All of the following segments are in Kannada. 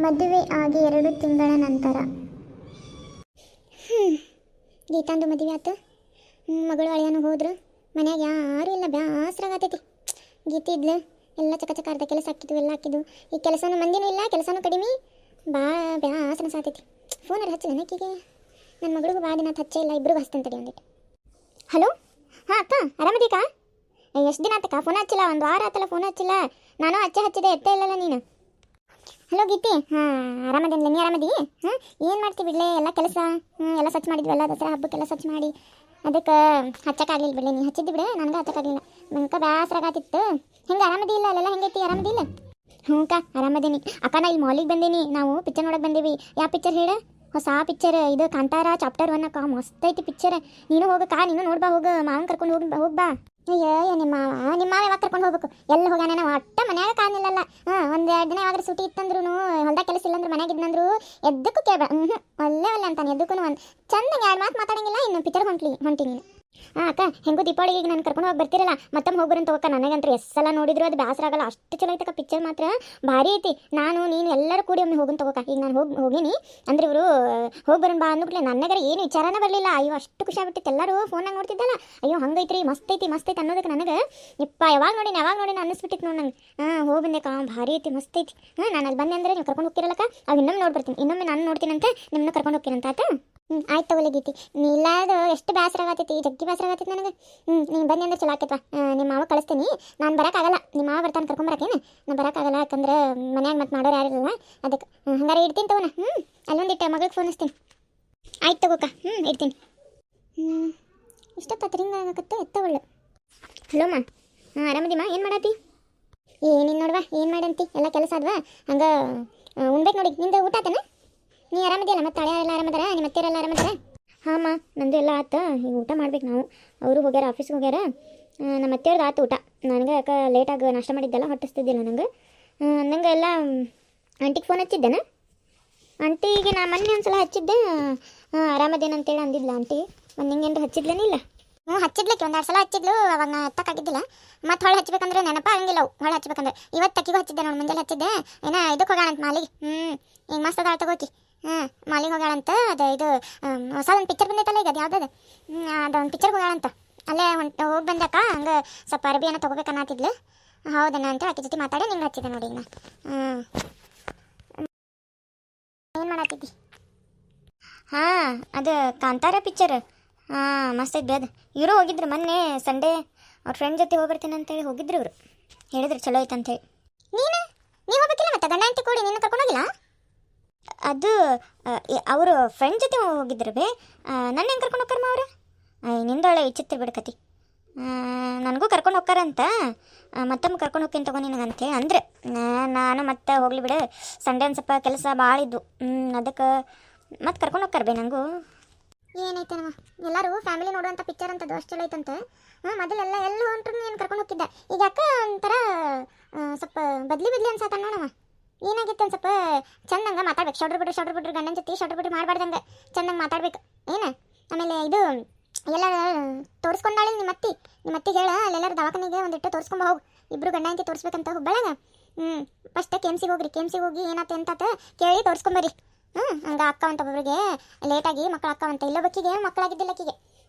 ಮದುವೆ ಆಗಿ 2 ತಿಂಗಳ ನಂತರ ಗೀತಾಂದು ಮದುವೆ ಆತು. ಮಗಳು ಅಳಿಯಾನು ಹೋದ್ರು. ಮನ್ಯಾಗ ಯಾರು ಇಲ್ಲ, ಬ್ಯಾಸರಾಗತೈತಿ. ಗೀತಿ ಇದ್ಲು, ಎಲ್ಲ ಚಕ ಚಕ ಅರ್ಧ ಕೆಲಸ ಹಾಕಿದ್ವು, ಎಲ್ಲ ಹಾಕಿದ್ವು. ಈ ಕೆಲಸನೂ ಮಂದಿನೂ ಇಲ್ಲ, ಕೆಲಸನೂ ಕಡಿಮೆ, ಭಾಳ ಬ್ಯಾಸನ ಸಾತೈತಿ. ಫೋನಲ್ಲಿ ಹಚ್ಚಲ್ಲ ನಕ್ಕಿಗೆ, ನನ್ನ ಮಗಳಿಗೂ ಭಾಳ ದಿನ ಹಚ್ಚೇ ಇಲ್ಲ. ಇಬ್ರಿಗೂ ಹಚ್ತಂತ ತಡಿ ಒಂದಿಟ್ಟು. ಹಲೋ, ಹಾಂ ಅಕ್ಕ, ಆರಾಮದೀಕಾ? ಎಷ್ಟು ದಿನ ಆತಕ್ಕ ಫೋನ್ ಹಚ್ಚಿಲ್ಲ? 1 ವಾರ ಆತಲ್ಲ ಫೋನ್ ಹಚ್ಚಿಲ್ಲ. ನಾನು ಹಚ್ಚಿದೆ, ಎತ್ತೇ ಇಲ್ಲಲ್ಲ ನೀನು. ಹಲೋ ಗೀತಿ, ಆರಾಮದೇನಿಲ್ಲ, ನೀ ಆರಾಮದಿ? ಏನು ಮಾಡ್ತೀವಿ ಬಿಡ್ಲೆ, ಎಲ್ಲ ಕೆಲಸ ಎಲ್ಲ ಸ್ವಚ್ಛ ಮಾಡಿದ್ವಲ್ಲ, ದಸರಾ ಹಬ್ಬಕ್ಕೆಲ್ಲ ಸ್ವಚ್ಛ ಮಾಡಿ, ಅದಕ್ಕೆ ಹಚ್ಚಕ್ಕಾಗಲಿಲ್ಲ ಬಿಡ್ಲೆ. ನೀ ಹಚ್ಚಿದ್ದಿ ಬಿಡೆ, ನನಗೆ ಹಚ್ಚಕ್ಕಾಗಲಿಲ್ಲ. ನನಗೆ ಬೇಸರಾಗತ್ತಿತ್ತು. ಹೆಂಗೆ ಆರಾಮದಿ ಇಲ್ಲ? ಅಲ್ಲೆಲ್ಲ ಹೆಂಗೈತಿ, ಆರಾಮದಿ ಇಲ್ಲ? ಹ್ಞೂ ಅಕ್ಕ, ಆರಾಮದೇನಿ ಅಕ್ಕ. ನಾ ಇಲ್ಲಿ ಮಾಲಿಗೆ ಬಂದೀನಿ, ನಾವು ಪಿಕ್ಚರ್ ನೋಡಕ್ಕೆ ಬಂದೀವಿ. ಯಾವ ಪಿಕ್ಚರ್ ಹೇಳ? ಹೊಸ ಪಿಕ್ಚರ್ ಇದು, ಕಾಂತಾರ ಚಾಪ್ಟರ್ 1 ಅಕ್ಕ. ಮಸ್ತ್ ಐತಿ ಪಿಕ್ಚರ್. ನೀನು ಹೋಗಕ್ಕ, ನೀನು ನೋಡ್ಬಾ, ಹೋಗು, ಮಾವನ್ ಕರ್ಕೊಂಡು ಹೋಗ್ಬಾ. ಅಯ್ಯೋ ನಿಮ್ಮ ಮಾವ ಯಾವಾಗ ಕರ್ಕೊಂಡು ಹೋಗ್ಬೇಕು? ಎಲ್ಲ ಹೋಗ್ಯಾನ, ನಾವು ಒಟ್ಟ ಮನ್ಯಾಗ ಕಾಣಿಲ್ಲಲ್ಲ. 1-2 ದಿನ ಯಾವಾಗ ಸೂಟಿ ಇತ್ತಂದ್ರು, ಹೊಲ್ದಾಗ ಕೆಲಸ ಇಲ್ಲಂದ್ರು, ಮನ್ಯಾಗ ಇದ್ನಂದ್ರು ಎದ್ದಕ್ಕೂ ಕೇಳ ಒಳ್ಳೆ ಅಂತಾನೆ. ಎದ್ದಕ್ಕೂ ಒಂದು ಚಂದಂಗೆ 2 ಮಾತು ಮಾತಾಡಂಗಿಲ್ಲ. ಇನ್ನು ಪಿಕ್ಚರ್ ಹೊಂಟಿ ನೀನು. ಅಕ್ಕ, ಹೆಂಗೂ ದೀಪಾವಳಿಗೆ ನಾನು ಕರ್ಕೊಂಡು ಹೋಗಿ ಬರ್ತಿರಲ್ಲ, ಮತ್ತೊಮ್ಮೆ ಹೋಗ್ಬರಂತ ಹೋಗಕ್ಕ. ನನಗಂತೂ ಎಷ್ಟೆಲ್ಲ ನೋಡಿದ್ರು ಅದು ಬೇಸರ ಆಗಲ್ಲ, ಅಷ್ಟು ಚಲೋ ಐತಕ್ಕ ಪಿಕ್ಚರ್. ಮಾತ್ರ ಭಾರಿ ಐತಿ. ನಾನು ನೀನು ಎಲ್ಲರೂ ಕೂಡಿ ಒಮ್ಮೆ ಹೋಗಂತ ಹೋಗಕ್ಕ. ಈಗ ನಾನು ಹೋಗೀನಿ ಅಂದ್ರೆ ಇವರು ಹೋಗ್ಬರೋಣ ಬಾ ಅಂದ್ಬಿಟ್ಲೆ ನನಗರ ಏನು ವಿಚಾರನೇ ಬರಲಿಲ್ಲ. ಅಯ್ಯೋ, ಅಷ್ಟು ಖುಷಿ ಆಗ್ಬಿಟ್ಟಿತ್ತು. ಎಲ್ಲರೂ ಫೋನಾಗ ನೋಡ್ತಿದ್ದಲ್ಲ, ಅಯ್ಯೋ ಹಂಗೈತ್ರಿ, ಮಸ್ತ್ ಐತಿ ಅನ್ನೋದಕ್ಕೆ ನನಗೆ ಯಾವಾಗ ನೋಡಿನ ಅನ್ನಿಸ್ಬಿಟ್ಟಿತ್ತು ನೋಡಿ ನಂಗೆ. ಹೋಗಿ ಬಂದೆ ಭಾರಿ ಐತಿ, ಮಸ್ತ್ ಐತಿ. ನಾನು ಅಲ್ಲಿ ಬಂದೆ ಅಂದರೆ ನೀವು ಕರ್ಕೊಂಡು ಹೋಗ್ತಿರಲ್ಲಕ್ಕ, ಅವಾಗ ಇನ್ನೊಮ್ಮೆ ನೋಡ್ಬರ್ತೀನಿ. ಇನ್ನೊಮ್ಮೆ ನಾನು ನೋಡ್ತೀನಂತೆ, ನಿಮ್ಮನ್ನ ಕರ್ಕೊಂಡು ಹೋಗ್ತೀನಂತ ಆತ. ಆಯ್ತು ತಗೊಳ್ಳಿ ಗೀತಿ. ನೀ ಇಲ್ಲಾದು ಎಷ್ಟು ಬೇಸರ ಆಗತ್ತೈತಿ, ಜಗ್ಗಿ ಬೇಸರ ಆಗತ್ತೈತಿ ನನಗೆ. ನೀನು ಬನ್ನಿ ಅಂದ್ರೆ ಚಲೋ ಆಕೈತ್ವ. ನಿಮ್ಮ ಮಾವ ಕಳಿಸ್ತೀನಿ. ನಾನು ಬರೋಕ್ಕಾಗಲ್ಲ, ನಿಮ್ಮ ಮಾವ ಬರ್ತಾನೆ ಕರ್ಕೊಂಬರಕೇನು? ನಾನು ಬರೋಕ್ಕಾಗಲ್ಲ, ಯಾಕಂದ್ರೆ ಮನ್ಯಾಗ ಮತ್ತೆ ಮಾಡೋರು ಯಾರಿಲ್ಲ. ಅದಕ್ಕೆ ಹಂಗಾರೆ ಇಡ್ತೀನಿ ತಗೋಣ. ಅಲ್ಲೊಂದಿಟ್ಟು ಮಗಳಿಗೆ ಫೋನ್ ಹಚ್ತೀನಿ. ಆಯ್ತು ತಗೋಕ, ಇಡ್ತೀನಿ. ಇಷ್ಟೊತ್ತು ರಿಂಗ್ ಆಗತ್ತೆ, ಎತ್ತವಳ್ಳು. ಹಲೋ ಮಾ, ಆರಾಮದಿಮ್ಮ? ಏನು ಮಾಡತ್ತಿ? ಏನಿನ್ ನೋಡ್ವಾ, ಏನು ಮಾಡಂತಿ? ಎಲ್ಲ ಕೆಲಸ ಅದ್ವಾ, ಹಂಗೆ ಉಣ್ಬೇಕು ನೋಡಿ. ನಿಂದು ಊಟ ಆತನ? ನೀ ಆರಾಮದಿಯಲ್ಲ? ಮತ್ತೆ ಹಳೆಯರೆಲ್ಲ ಆರಾಮದಾರ? ನಿಮ್ಮ ಅತ್ತೆಯರೆಲ್ಲ ಆರಾಮದಾರ? ಹಾಂ ಅಮ್ಮ, ನಂದು ಎಲ್ಲ ಆತ. ಈಗ ಊಟ ಮಾಡ್ಬೇಕು ನಾವು. ಅವರು ಹೋಗ್ಯಾರ, ಆಫೀಸ್ಗೆ ಹೋಗ್ಯಾರ. ನಮ್ಮ ಅತ್ತೆಯವ್ರದ್ದು ಆತು ಊಟ. ನನಗೆ ಯಾಕೆ ಲೇಟಾಗಿ ನಾಷ್ಟ ಮಾಡಿದ್ದೆಲ್ಲ ಹೊಟ್ಟಿಸ್ತಿದ್ದಿಲ್ಲ ನಂಗೆ ಎಲ್ಲ. ಆಂಟಿಗೆ ಫೋನ್ ಹಚ್ಚಿದ್ದೇನೆ. ಆಂಟಿಗೆ ನಾ ಮೊನ್ನೆ ಒಂದು ಸಲ ಹಚ್ಚಿದ್ದೆ, ಆರಾಮದೇನಂತೇಳಿ ಅಂದಿದ್ಲ ಆಂಟಿ. ಒಂದು ನಿಂಗೇನು ಹಚ್ಚಿದ್ಲೇನಿಲ್ಲ? ಹಚ್ಚಿದ್ಲಕ್ಕೆ 1-2 ಸಲ ಹಚ್ಚಿದ್ಲು. ಅವಾಗ ನಾ ಎತ್ತಕ್ಕಾಗಿದ್ದಿಲ್ಲ. ಮತ್ತೆ ಹೊಳೆ ಹಚ್ಬೇಕಂದ್ರೆ ನೆನಪ ಆಗಂಗಿಲ್ಲ ಅವು. ಹೊಳೆ ಹಚ್ಬೇಕಂದ್ರೆ ಇವತ್ತು ತಕ್ಕಿಗೂ ಹಚ್ಚಿದ್ದೆ ನೋಡಿ, ಮುಂಜಾನೆ ಹಚ್ಚಿದ್ದೆ. ಏನೋ ಇದಕ್ಕೆ ಹೋಗೋಣಂತ ಮಾಲಿಗೆ. ಈಗ ಮಸ್ತ್ ಅದಾಳ ತಗೋಕಿ. ಮಾಲಿಗೆ ಹೋಗ್ಯಾಳಂತ. ಅದು ಇದು ಹೊಸ ಒಂದು ಪಿಕ್ಚರ್ ಬಂದೈತಲ್ಲ ಈಗ, ಅದು ಯಾವುದದು, ಅದೊಂದು ಪಿಕ್ಚರ್ಗೆ ಹೋಗ್ಯಾಳಂತ. ಅಲ್ಲೇ ಹೋಗಿ ಬಂದಕ್ಕ. ಹಂಗೆ ಸ್ವಲ್ಪ ಅರಬಿ ಏನೋ ತೊಗೋಬೇಕನ್ನತ್ತಿದ್ಲು. ಹೌದಣ್ಣ ಅಂತ ಆಕೆ ಜೊತೆ ಮಾತಾಡಿ ನಿಂಗೆ ಹಚ್ಚಿದ್ದೆ ನೋಡಿ. ಈಗ ಏನು ಮಾಡತ್ತಿದ್ದಿ? ಅದು ಕಾಂತಾರ ಪಿಕ್ಚರ್. ಮಸ್ತ್ ಐತೆ ಅದು. ಇವರು ಹೋಗಿದ್ರು ಮೊನ್ನೆ ಸಂಡೇ, ಅವ್ರ ಫ್ರೆಂಡ್ ಜೊತೆ ಹೋಗ್ಬರ್ತೀನಿ ಅಂತೇಳಿ ಹೋಗಿದ್ರು. ಇವರು ಹೇಳಿದ್ರು ಚಲೋ ಐತೆ ಅಂತೇಳಿ. ನೀವು ಹೋಗ್ಬೇಕಿಲ್ಲ? ಮತ್ತೆ ಗಂಡ ಹೆಂಡತಿ ಕೂಡಿ ನಿನ್ನ ಕರ್ಕೊಂಡೋಗಿಲ್ಲ? ಅದು ಅವರು ಫ್ರೆಂಡ್ ಜೊತೆ ಹೋಗಿದ್ರು ಬೇ. ನನ್ನ ಹೆಂಗೆ ಕರ್ಕೊಂಡು ಹೋಗ್ತಾರಮ್ಮ ಅವರು? ನಿಂದೊಳ್ಳೆ ವಿಚಿತ್ರ ಬಿಡ್ಕತಿ. ನನಗೂ ಕರ್ಕೊಂಡು ಹೋಗ್ತಾರಂತ, ಮತ್ತೊಮ್ಮೆ ಕರ್ಕೊಂಡು ಹೋಗ್ತೀನಿ ತಗೋ ನಿನಗಂತೆ ಅಂದ್ರೆ. ನಾನು ಮತ್ತೆ ಹೋಗ್ಲಿ ಬಿಡು, ಸಂಡೇ ಒಂದು ಸ್ವಲ್ಪ ಕೆಲಸ ಭಾಳ ಇದ್ವು. ಅದಕ್ಕೆ ಮತ್ತೆ ಕರ್ಕೊಂಡು ಹೋಗ್ತಾರೆ ಬೇ. ನನಗೂ ಏನೈತೆ ನಮ್ಮ ಎಲ್ಲರೂ ಫ್ಯಾಮಿಲಿ ನೋಡುವಂಥ ಪಿಕ್ಚರ್ ಅಂತದ್ದು ಅಷ್ಟು ಚಲೋ ಐತಂತೆ. ಮೊದಲೆಲ್ಲ ಎಲ್ಲ ಹೊಂಟ್ರು ನೀನು ಕರ್ಕೊಂಡು ಹೋಗ್ತಿದ್ದೆ. ಈಗ ಅಕ್ಕ ಒಂಥರ ಸ್ವಲ್ಪ ಬದ್ಲಿ ಅನ್ಸತ್ತ ನೋಡಮ್ಮ. ಏನಾಗಿತ್ತು ಒಂದು ಸ್ವಲ್ಪ ಚಂದಂಗೆ ಮಾತಾಡ್ಬೇಕು. ಶೌಡ್ರ್ ಬಿಡ್ರು ಗಂಡನ ಜೊತೆ ಶೌಡ್ರ್ ಬಿಡ್ರು ಮಾಡಬಾರ್ದಂಗೆ ಚಂದಂಗೆ ಮಾತಾಡ್ಬೇಕು. ಏನು ಆಮೇಲೆ ಇದು ಎಲ್ಲ ತೋರಿಸ್ಕೊಂಡಾಳೆ ನಿಮ್ಮ ಅತ್ತಿಗೆ ಹೇಳ, ಅಲ್ಲೆಲ್ಲರೂ ದವಾಖಾನೆಗೆ ಒಂದಿಟ್ಟು ತೋರಿಸ್ಕೊಂಬ ಹೋಗಿ. ಇಬ್ಬರು ಗಂಡ ಹೆಂಡತಿ ತೋರಿಸ್ಬೇಕಂತ ಹುಬ್ಬಳ್ಯಾಗ. ಫಸ್ಟ್ ಕೆಮ್ಸಿಗೆ ಹೋಗಿ ಏನಾಯ್ತು ಎಂತಾತ ಕೇಳಿ ತೋರಿಸ್ಕೊಂಬರ್ರಿ. ಹಂಗೆ ಅಕ್ಕ ಅಂತ ಒಬ್ಬೊಬ್ಬರಿಗೆ ಲೇಟಾಗಿ ಮಕ್ಕಳು ಅಕ್ಕ ಅಂತ. ಇಲ್ಲೊಬ್ಬಕ್ಕಿಗೆ ಮಕ್ಕಳಾಗಿದ್ದಿಲ್ಲ ಆಕಿಗೆ.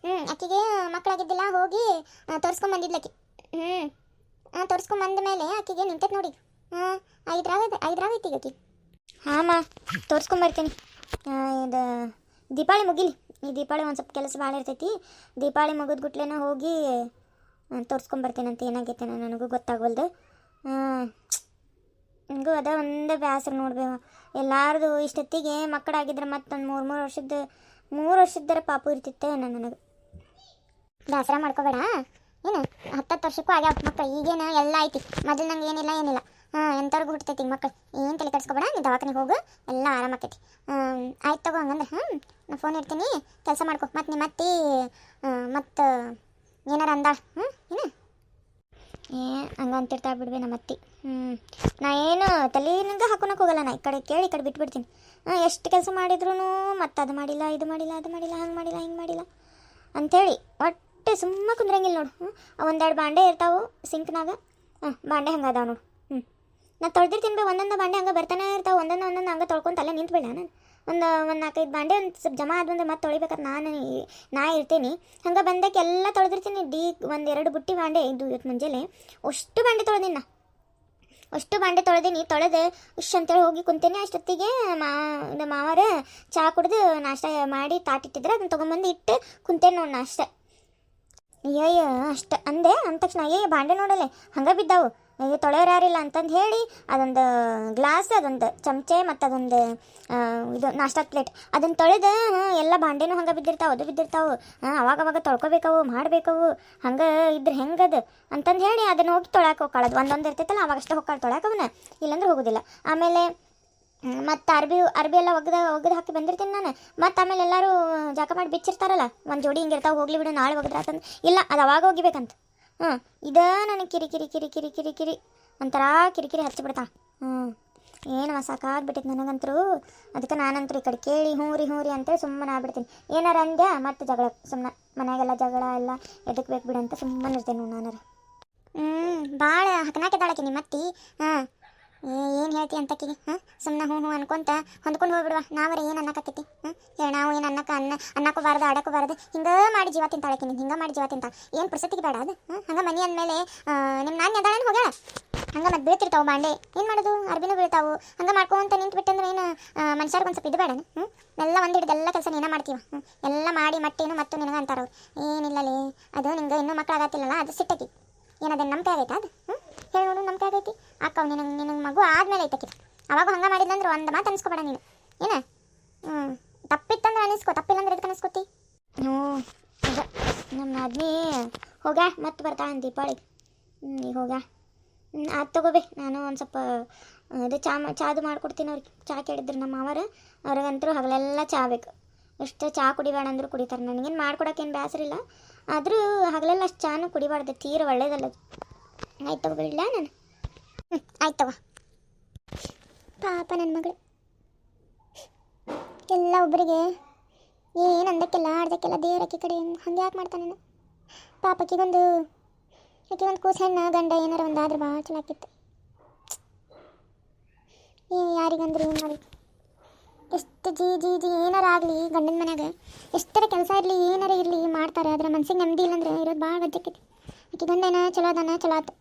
ಆಕಿಗೆ ಮಕ್ಕಳಾಗಿದ್ದಿಲ್ಲ, ಹೋಗಿ ತೋರಿಸ್ಕೊಂಬಂದಿದ್ಲಕ್ಕಿ. ತೋರಿಸ್ಕೊಂಬಂದ ಮೇಲೆ ಆಕಿಗೆ ನಿಂತೈತೆ ನೋಡಿ. 5 ಈಗ ಆಕಿ. ಹಾಂ ತೋರಿಸ್ಕೊಂಬರ್ತೀನಿ. ಇದು ದೀಪಾವಳಿ ಮುಗಿಲಿ. ಈ ದೀಪಾವಳಿ ಒಂದು ಸ್ವಲ್ಪ ಕೆಲಸ ಭಾಳ ಇರ್ತೈತಿ. ದೀಪಾವಳಿ ಮುಗಿದ್ಗುಟ್ಲೇನ ಹೋಗಿ ತೋರಿಸ್ಕೊಂಬರ್ತೀನಂತ. ಏನಾಗೈತೆ ನನಗೂ ಗೊತ್ತಾಗವಲ್ದು. ನನಗೂ ಅದ ಒಂದು ಬೇಸರ ನೋಡ್ಬೇವ. ಎಲ್ಲಾರ್ದು ಇಷ್ಟೊತ್ತಿಗೆ ಮಕ್ಕಳಾಗಿದ್ರೆ ಮತ್ತೊಂದು 3 ವರ್ಷದರ ಪಾಪು ಇರ್ತಿತ್ತೆ ನನಗೆ. ಬೇಸರ ಮಾಡ್ಕೋಬೇಡ. ಏನು 10 ವರ್ಷಕ್ಕೂ ಆಗ್ಯಾವ ಮಕ್ಕಳು. ಈಗೇನು ಎಲ್ಲ ಐತಿ. ಮೊದಲು ನಂಗೆ ಏನಿಲ್ಲ. ಎಂಥವ್ರಿಗೂ ಹುಟ್ಟೈತಿ ಈಗ ಮಕ್ಕಳು. ಏನು ತಲೆ ಕೆಡಿಸ್ಕೊಬೇಡ. ನೀನು ದವಾಖಾನೆಗೆ ಹೋಗು, ಎಲ್ಲ ಆರಾಮಾಕೈತಿ. ಆಯ್ತು ತಗೋ. ಹಂಗಂದ್ರೆ ನಾನು ಫೋನ್ ಇಡ್ತೀನಿ, ಕೆಲಸ ಮಾಡ್ಕೊ. ಮತ್ತು ನಿಮ್ಮ ಅತ್ತಿ ಮತ್ತು ಏನಾರು ಅಂದಾಳ? ಏನು ಹಂಗಂತಿರ್ತಾಳೆ ಬಿಡ್ಬೇ ನಮ್ಮ ಅತ್ತಿ. ನಾ ಏನು ತಲೆನಂಗೆ ಹಾಕೊಳಕ್ಕೆ ಹೋಗಲ್ಲ. ನಾ ಈ ಕಡೆ ಬಿಟ್ಬಿಡ್ತೀನಿ. ಎಷ್ಟು ಕೆಲಸ ಮಾಡಿದ್ರು ಮತ್ತು ಅದು ಮಾಡಿಲ್ಲ, ಇದು ಮಾಡಿಲ್ಲ, ಹಂಗೆ ಮಾಡಿಲ್ಲ, ಹಿಂಗೆ ಮಾಡಿಲ್ಲ ಅಂಥೇಳಿ ಒಟ್ಟು ಸುಮ್ಮ ಕುಂದ್ರಂಗಿಲ್ಲ ನೋಡು. 1-2 ಬಾಂಡೆ ಇರ್ತಾವೆ ಸಿಂಕ್ನಾಗ. ಬಾಂಡೆ ಹಂಗೆ ಅದಾವ ನೋಡು. ನಾ ತೊಳೆದಿರ್ತೀನಿ ಬೇ ಒಂದೊಂದು ಬಾಂಡೆ ಹಂಗೆ ಬರ್ತಾನೆ ಇರ್ತಾವೆ, ಒಂದೊಂದು ಹಂಗೆ ತೊಳ್ಕೊಂತ ಅಲ್ಲೇ ನಿಂತ್ಬಿಡ ನಾನು. ಒಂದು 4-5 ಬಾಂಡೆ ಒಂದು ಸ್ವಲ್ಪ ಜಮಾ ಆದ್ವಂದ್ರೆ ಮತ್ತೆ ತೊಳಿಬೇಕಾದ್ರೆ ನಾ ಇರ್ತೀನಿ. ಹಂಗೆ ಬಂದಕ್ಕೆ ಎಲ್ಲ ತೊಳೆದಿರ್ತೀನಿ. ಒಂದು 2 ಬುಟ್ಟಿ ಬಾಂಡೆ ಇದು ಇವತ್ತು ಮುಂಜಾನೆ ಅಷ್ಟು ಬಾಂಡೆ ತೊಳೆದಿನ. ಅಷ್ಟು ಬಾಂಡೆ ತೊಳೆದೀನಿ. ತೊಳೆದು ಅಂತೇಳಿ ಹೋಗಿ ಕುಂತೇನೆ. ಅಷ್ಟೊತ್ತಿಗೆ ಮಾವಾರ ಚಹಾ ಕುಡ್ದು ನಾಷ್ಟ ಮಾಡಿ ತಾಟಿಟ್ಟಿದ್ರೆ ಅದನ್ನ ತೊಗೊಂಬಂದು ಇಟ್ಟು ಕುಂತೇನೆ ನೋಡಿ ನಾಷ್ಟ. ಅಯ್ಯಯ್ಯ ಅಷ್ಟು ಅಂದೆ ಅಂದ ತಕ್ಷಣ ಅಯ್ಯಯ್ಯ ಬಾಂಡೆ ನೋಡಲೆ ಹಂಗೆ ಬಿದ್ದಾವು, ಅಯ್ಯೋ ತೊಳೆಯೋರು ಯಾರಿಲ್ಲ ಅಂತಂದು ಹೇಳಿ ಅದೊಂದು ಗ್ಲಾಸ್, ಅದೊಂದು ಚಮಚೆ ಮತ್ತು ಅದೊಂದು ಇದು ನಾಷ್ಟಾ ಪ್ಲೇಟ್ ಅದನ್ನು ತೊಳೆದು ಎಲ್ಲ ಬಾಂಡೆನೂ ಹಂಗೆ ಬಿದ್ದಿರ್ತಾವೆ, ಅದು ಬಿದ್ದಿರ್ತಾವೆ. ಅವಾಗವಾಗ ತೊಳ್ಕೊಬೇಕವು, ಮಾಡಬೇಕವು. ಹಂಗೆ ಇದ್ರೆ ಹೆಂಗದು ಅಂತಂದು ಹೇಳಿ ಅದನ್ನು ಹೋಗಿ ತೊಳ್ಯಾಕೆ ಹೋಗ್ಕೊಳ್ಳೋದು. ಒಂದೊಂದು ಇರ್ತೈತಲ್ಲ ಅವಾಗಷ್ಟೇ ಹೋಗ್ಕೊಳ್ಳಿ ತೊಳ್ಯಾಕವನ್ನ, ಇಲ್ಲಾಂದ್ರೆ ಹೋಗೋದಿಲ್ಲ. ಆಮೇಲೆ ಮತ್ತು ಅರ್ಬಿ ಎಲ್ಲ ಒಗ್ದು ಹಾಕಿ ಬಂದಿರ್ತೀನಿ ನಾನು. ಮತ್ತು ಆಮೇಲೆ ಎಲ್ಲರೂ ಜಾಕ ಮಾಡಿ ಬಿಚ್ಚಿರ್ತಾರಲ್ಲ, ಒಂದು ಜೋಡಿ ಹಿಂಗಿರ್ತಾವೆ, ಹೋಗ್ಲಿ ಬಿಡು ನಾಳೆ ಒಗ್ದ್ರೆ ಆತಂದು. ಇಲ್ಲ ಅದು ಅವಾಗ ಹೋಗಿಬೇಕಂತ. ಇದೇ ನನಗೆ ಕಿರಿ ಒಂಥರ ಕಿರಿಕಿರಿ ಹಚ್ಚಿಬಿಡ್ತಾ. ಏನು ಸಾಕಾಗ್ಬಿಟ್ಟಿತ್ತು ನನಗಂತರೂ. ಅದಕ್ಕೆ ನಾನಂತರೂ ಈ ಕಡೆ ಕೇಳಿ ಹ್ಞೂ ರೀ ಅಂತೇಳಿ ಸುಮ್ಮನೆ ಆಗ್ಬಿಡ್ತೀನಿ. ಏನಾರ ಅಂದ್ಯಾ ಮತ್ತೆ ಜಗಳ, ಸುಮ್ಮನೆ ಮನೆಯಾಗೆಲ್ಲ ಜಗಳ ಎಲ್ಲ ಎದಕ್ಕೆ ಬೇಕು ಬಿಡು ಅಂತ ಸುಮ್ಮನೆ ಇರ್ತೇನೆ ನಾನಾರ. ಭಾಳ ಹಕನಾಕಿದ್ದಾಳಕ್ಕೆ ನಿಮ್ಮ ಅತ್ತಿ. ಏನು ಹೇಳ್ತಿ ಅಂತಕ್ಕಿಗೆ? ಸುಮ್ಮನೆ ಹ್ಞೂ ಅನ್ಕೊಂತ ಹೊಂದ್ಕೊಂಡು ಹೋಗ್ಬಿಡುವ. ನಾವರ ಏನು ಅನ್ನಕತ್ತೈತಿ? ಹೇಳಿ ನಾವು ಏನು ಅನ್ನಕ್ಕೂ ಬಾರದು ಆಡಕ್ಕೂ ಬಾರದು. ಹಿಂಗೆ ಮಾಡಿ ಜೀವ ತಿಂತಾಳಕ್ಕೆ ನೀನು, ಹಿಂಗೆ ಮಾಡಿ ಜೀವ ತಿಂತ ಏನು ಪರಿಸ್ಥಿತಿಗೆ ಬೇಡ ಅದು. ಹಂಗೆ ಮನೆ ಅಂದಮೇಲೆ ನಿಮ್ಮ ನಾನು ಎದಾಳೇನು ಹೋಗ್ಯಾಳ ಹಂಗೆ ಮತ್ತೆ ಬೀಳ್ತಿರ್ತಾವೆ ಬಾಂಡೆ, ಏನು ಮಾಡೋದು? ಅರ್ಬಿನೂ ಬೀಳ್ತಾವು. ಹಂಗೆ ಮಾಡ್ಕೊಂತ ನಿಂತು ಬಿಟ್ಟಂದ್ರೆ ಏನು ಮನುಷ್ಯರ್ಗೆ ಒಂದು ಸ್ವಲ್ಪ ಇದು ಬೇಡ? ಎಲ್ಲ ಒಂದು ಹಿಡಿದು ಎಲ್ಲ ಕೆಲಸ ನೀನೇ ಮಾಡ್ತೀವ. ಎಲ್ಲ ಮಾಡಿ ಮಟ್ಟೇನು ಮತ್ತು ನಿನಗೆ ಅಂತಾರವ್ರು. ಏನಿಲ್ಲಲೇ ಅದು ನಿಂಗೆ ಇನ್ನೂ ಮಕ್ಕಳಾಗತ್ತಿಲ್ಲಲ್ಲ, ಅದು ಸಿಟ್ಟೈತಿ. ಏನದೇನು ನಂಬಿಕೆ ಆಗೈತೆ ಅದು? ಹೇಳಿ ನೋಡು, ನಂಬಿಕೆ ಆಗೈತಿ ಅಕ್ಕ. ನಿನಗೆ ಮಗು ಆದಮೇಲೆ ಐತಕ್ಕಿ ಅವಾಗ ಹಂಗೆ ಮಾಡಿದಂದ್ರೆ ಒಂದು ಮಾತು ಅನಿಸ್ಕೊಬೇಡ ನೀನು. ಏನು ತಪ್ಪಿತ್ತಂದ್ರೆ ಅನಿಸ್ಕೊ, ತಪ್ಪಿಲ್ಲಂದ್ರೆ ಎದಕ್ಕೆ ಅನಿಸ್ಕೊತಿ? ಈಗ ನಮ್ಮ ಆದ್ಮಿ ಹೋಗ ಮತ್ತೆ ಬರ್ತಾಳೆ ದೀಪಾವಳಿಗೆ. ಈಗ ಹೋಗ ಅದು ತಗೋಬೇ. ನಾನು ಒಂದು ಸ್ವಲ್ಪ ಇದು ಚಾದು ಮಾಡ್ಕೊಡ್ತೀನಿ ಅವ್ರಿಗೆ. ಚಹಾ ಕೇಳಿದ್ರು ನಮ್ಮ ಮಾವಾರ, ಅವ್ರಿಗಂತರೂ ಹಗಲೆಲ್ಲ ಚಹಾ ಬೇಕು. ಎಷ್ಟು ಚಹಾ ಕುಡಿಬೇಡ ಅಂದರೂ ಕುಡಿತಾರೆ. ನನಗೇನು ಮಾಡ್ಕೊಡೋಕ್ಕೇನು ಬೇಸರಿಲ್ಲ, ಆದರೂ ಹಗಲೆಲ್ಲ ಅಷ್ಟು ಚಹಾನು ಕುಡಿಬಾರ್ದು, ತೀರ ಒಳ್ಳೇದಲ್ಲ. ಆಯ್ತು ತಗೋಬಿಡ್ಲ ನಾನು. ಆಯ್ತು ತಗೋ. ಪಾಪ ನನ್ನ ಮಗಳು ಎಲ್ಲ ಒಬ್ಬರಿಗೆ ಏನು ಅಂದಕ್ಕೆಲ್ಲ ಆಡ್ದಕ್ಕೆಲ್ಲ ದೇವರಕ್ಕಿ ಕಡೆ ಹಂಗೆ ಯಾಕೆ ಮಾಡ್ತಾನೆ? ಪಾಪಕ್ಕಿಗೊಂದು ಕೂಸು ಹೆಣ್ಣು ಗಂಡ ಏನಾರ ಒಂದು ಆದ್ರೆ ಭಾಳ ಚಲೋ ಆಕಿತ್ತು. ಯಾರಿಗಂದ್ರೆ ಏನು ಮಾಡಿ ಎಷ್ಟು ಜಿ ಏನಾರ ಆಗಲಿ ಗಂಡನ ಮನ್ಯಾಗ ಎಷ್ಟರ ಕೆಲಸ ಇರಲಿ ಏನಾರ ಇರಲಿ ಮಾಡ್ತಾರೆ. ಅದರ ಮನ್ಸಿಗೆ ನೆಮ್ಮದಿ ಇಲ್ಲಂದ್ರೆ ಇರೋದು ಭಾಳ ಗಜ್ಜಕ್ಕೈತಿ. ಆಕೆ ಗಂಡ ಏನೋ ಚಲೋ ಅದಾನ, ಚಲೋ ಆತು.